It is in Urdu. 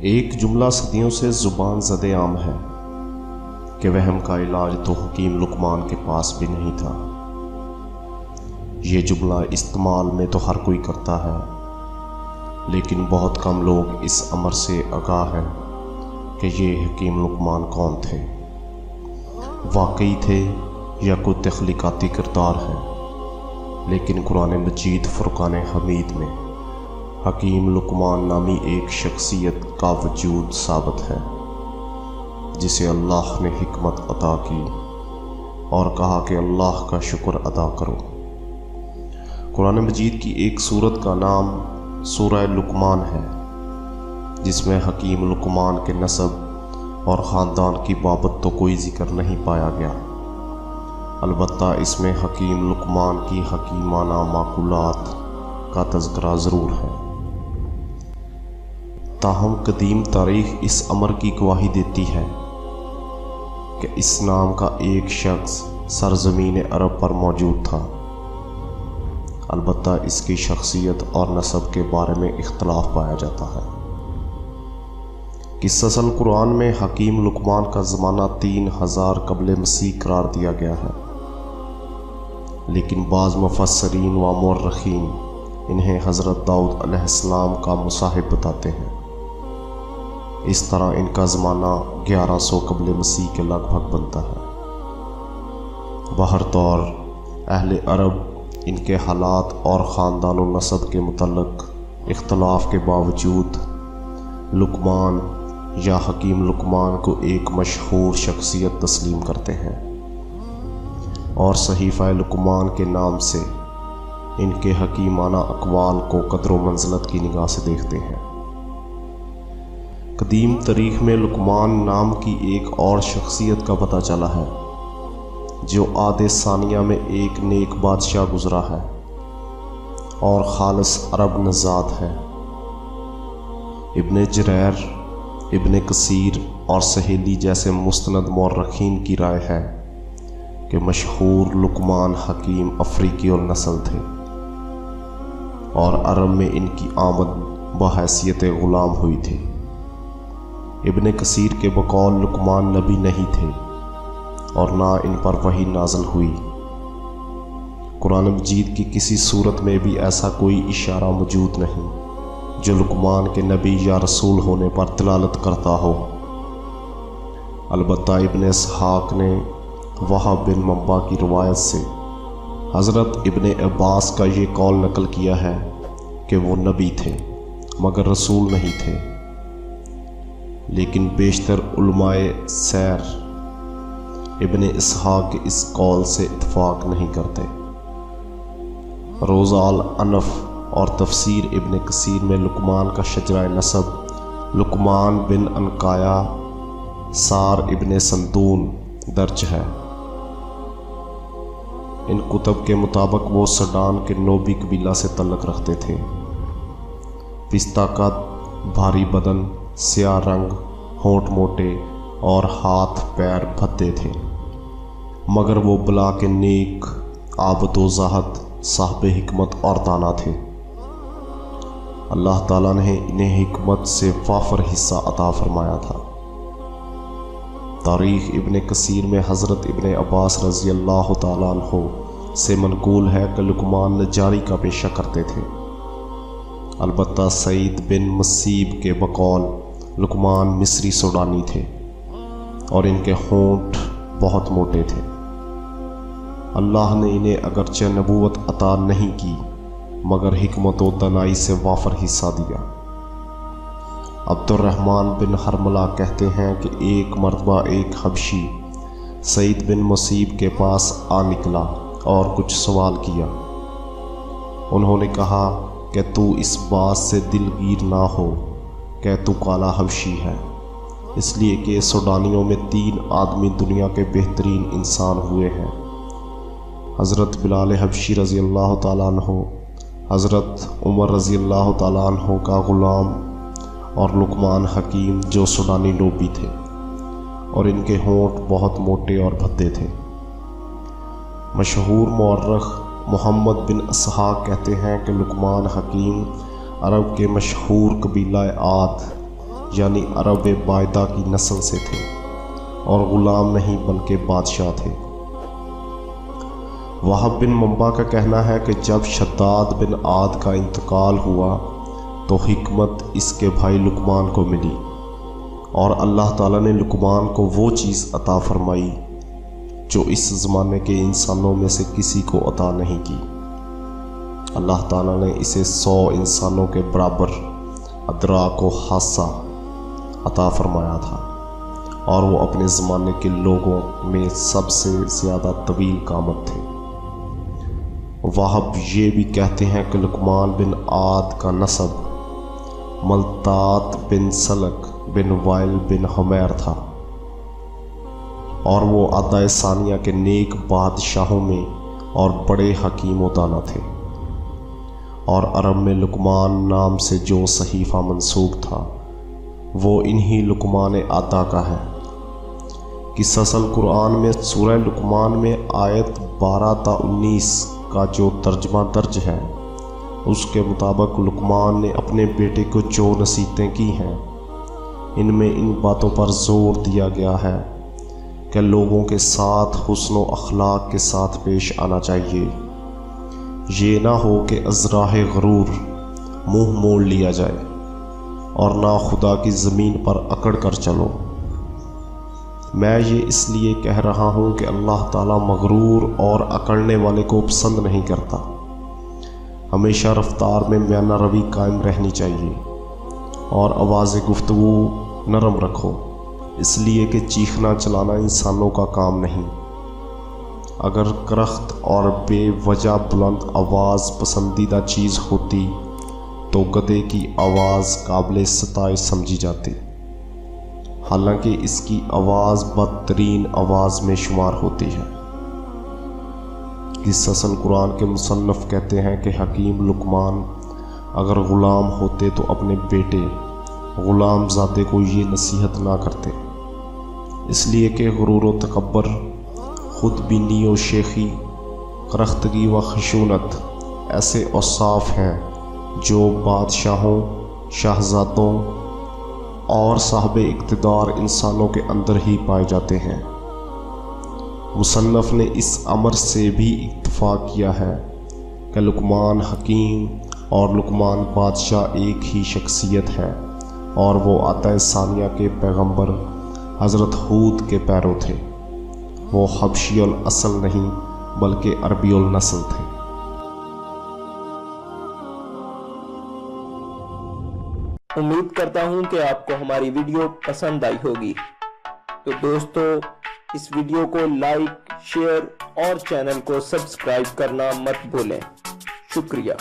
ایک جملہ صدیوں سے زبان زد عام ہے کہ وہم کا علاج تو حکیم لقمان کے پاس بھی نہیں تھا۔ یہ جملہ استعمال میں تو ہر کوئی کرتا ہے، لیکن بہت کم لوگ اس امر سے آگاہ ہیں کہ یہ حکیم لقمان کون تھے، واقعی تھے یا کوئی تخلیقاتی کردار ہے۔ لیکن قرآن مجید فرقان حمید میں حکیم لقمان نامی ایک شخصیت کا وجود ثابت ہے، جسے اللہ نے حکمت عطا کی اور کہا کہ اللہ کا شکر ادا کرو۔ قرآن مجید کی ایک سورت کا نام سورہ لقمان ہے، جس میں حکیم لقمان کے نسب اور خاندان کی بابت تو کوئی ذکر نہیں پایا گیا، البتہ اس میں حکیم لقمان کی حکیمانہ معقولات کا تذکرہ ضرور ہے۔ تاہم قدیم تاریخ اس امر کی گواہی دیتی ہے کہ اس نام کا ایک شخص سرزمین عرب پر موجود تھا، البتہ اس کی شخصیت اور نسب کے بارے میں اختلاف پایا جاتا ہے۔ قصص القرآن میں حکیم لقمان کا زمانہ 3000 قبل مسیح قرار دیا گیا ہے، لیکن بعض مفسرین و مورخین انہیں حضرت داؤد علیہ السلام کا مصاحب بتاتے ہیں۔ اس طرح ان کا زمانہ 1100 قبل مسیح کے لگ بھگ بنتا ہے۔ بہر طور اہل عرب ان کے حالات اور خاندان و نسب کے متعلق اختلاف کے باوجود لقمان یا حکیم لقمان کو ایک مشہور شخصیت تسلیم کرتے ہیں، اور صحیفہ لقمان کے نام سے ان کے حکیمانہ اقوال کو قدر و منزلت کی نگاہ سے دیکھتے ہیں۔ قدیم تاریخ میں لقمان نام کی ایک اور شخصیت کا پتہ چلا ہے، جو عہد ثانیہ میں ایک نیک بادشاہ گزرا ہے اور خالص عرب نژاد ہے۔ ابن جریر، ابن کثیر اور سہیلی جیسے مستند مورخین کی رائے ہے کہ مشہور لقمان حکیم افریقی النسل تھے، اور عرب میں ان کی آمد بحیثیت غلام ہوئی تھی۔ ابن کثیر کے بقول لقمان نبی نہیں تھے اور نہ ان پر وحی نازل ہوئی۔ قرآن مجید کی کسی صورت میں بھی ایسا کوئی اشارہ موجود نہیں جو لقمان کے نبی یا رسول ہونے پر دلالت کرتا ہو۔ البتہ ابن اسحاق نے وہب بن منبع کی روایت سے حضرت ابن عباس کا یہ قول نقل کیا ہے کہ وہ نبی تھے مگر رسول نہیں تھے، لیکن بیشتر علماء سیر ابن اسحاق کے اس قول سے اتفاق نہیں کرتے۔ روض العنف اور تفسیر ابن کثیر میں لقمان کا شجرہ نسب لقمان بن عنقایہ سار ابن سندون درج ہے۔ ان کتب کے مطابق وہ سڈان کے نوبی قبیلہ سے تعلق رکھتے تھے۔ پستہ قد، بھاری بدن، سیاہ رنگ، ہونٹ موٹے اور ہاتھ پیر بھدے تھے، مگر وہ بلا کے نیک، عابد و زاہد، صاحب حکمت اور دانا تھے۔ اللہ تعالیٰ نے انہیں حکمت سے وافر حصہ عطا فرمایا تھا۔ تاریخ ابن کثیر میں حضرت ابن عباس رضی اللہ تعالیٰ عنہ سے منقول ہے کہ لقمان نجاری کا پیشہ کرتے تھے، البتہ سعید بن مسیب کے بقول لقمان مصری سوڈانی تھے اور ان کے ہونٹ بہت موٹے تھے۔ اللہ نے انہیں اگرچہ نبوت عطا نہیں کی مگر حکمت و دانائی سے وافر حصہ دیا۔ عبد الرحمن بن حرملہ کہتے ہیں کہ ایک مرتبہ ایک حبشی سعید بن مسیب کے پاس آ نکلا اور کچھ سوال کیا۔ انہوں نے کہا کہ تو اس بات سے دلگیر نہ ہو کہ تو کالا حبشی ہے، اس لیے کہ سوڈانیوں میں 3 آدمی دنیا کے بہترین انسان ہوئے ہیں، حضرت بلال حبشی رضی اللہ تعالیٰ عنہ، حضرت عمر رضی اللہ تعالیٰ عنہ کا غلام، اور لقمان حکیم جو سوڈانی نوبی تھے، اور ان کے ہونٹ بہت موٹے اور بھدے تھے۔ مشہور مورخ محمد بن اسحاق کہتے ہیں کہ لقمان حکیم عرب کے مشہور قبیلہ عاد یعنی عرب باعدہ کی نسل سے تھے اور غلام نہیں بلکہ بادشاہ تھے۔ وہب بن منبع کا کہنا ہے کہ جب شداد بن عاد کا انتقال ہوا تو حکمت اس کے بھائی لقمان کو ملی، اور اللہ تعالیٰ نے لقمان کو وہ چیز عطا فرمائی جو اس زمانے کے انسانوں میں سے کسی کو عطا نہیں کی۔ اللہ تعالیٰ نے اسے 100 انسانوں کے برابر ادراک و حاسہ عطا فرمایا تھا، اور وہ اپنے زمانے کے لوگوں میں سب سے زیادہ طویل قامت تھے۔ وہب یہ بھی کہتے ہیں کہ لقمان بن عاد کا نسب ملتات بن سلک بن وائل بن حمیر تھا، اور وہ عدہ ثانیہ کے نیک بادشاہوں میں اور بڑے حکیم و دانا تھے، اور عرب میں لقمان نام سے جو صحیفہ منسوب تھا وہ انہی لقمان عطا کا ہے۔ قصص القرآن میں سورہ لقمان میں آیت 12 تا 19 کا جو ترجمہ درج ہے، اس کے مطابق لقمان نے اپنے بیٹے کو جو نصیحتیں کی ہیں، ان میں ان باتوں پر زور دیا گیا ہے کہ لوگوں کے ساتھ حسن و اخلاق کے ساتھ پیش آنا چاہیے، یہ نہ ہو کہ ازراہ غرور منہ موڑ لیا جائے، اور نہ خدا کی زمین پر اکڑ کر چلو۔ میں یہ اس لیے کہہ رہا ہوں کہ اللہ تعالیٰ مغرور اور اکڑنے والے کو پسند نہیں کرتا۔ ہمیشہ رفتار میں میانہ روی قائم رہنی چاہیے، اور آواز گفتگو نرم رکھو، اس لیے کہ چیخنا چلانا انسانوں کا کام نہیں۔ اگر کرخت اور بے وجہ بلند آواز پسندیدہ چیز ہوتی تو گدھے کی آواز قابل ستائش سمجھی جاتی، حالانکہ اس کی آواز بدترین آواز میں شمار ہوتی ہے۔ قصص القرآن کے مصنف کہتے ہیں کہ حکیم لقمان اگر غلام ہوتے تو اپنے بیٹے غلام زادے کو یہ نصیحت نہ کرتے، اس لیے کہ غرور و تکبر، خود بینی و شیخی، کرختگی و خشونت ایسے اوصاف ہیں جو بادشاہوں، شہزادوں اور صاحب اقتدار انسانوں کے اندر ہی پائے جاتے ہیں۔ مصنف نے اس امر سے بھی اکتفا کیا ہے کہ لقمان حکیم اور لقمان بادشاہ ایک ہی شخصیت ہے، اور وہ عطا ثانیہ کے پیغمبر حضرت ہود کے پیرو تھے۔ وہ حبشی الاصل نہیں بلکہ عربی النسل تھے۔ امید کرتا ہوں کہ آپ کو ہماری ویڈیو پسند آئی ہوگی، تو دوستو اس ویڈیو کو لائک، شیئر اور چینل کو سبسکرائب کرنا مت بھولیں۔ شکریہ۔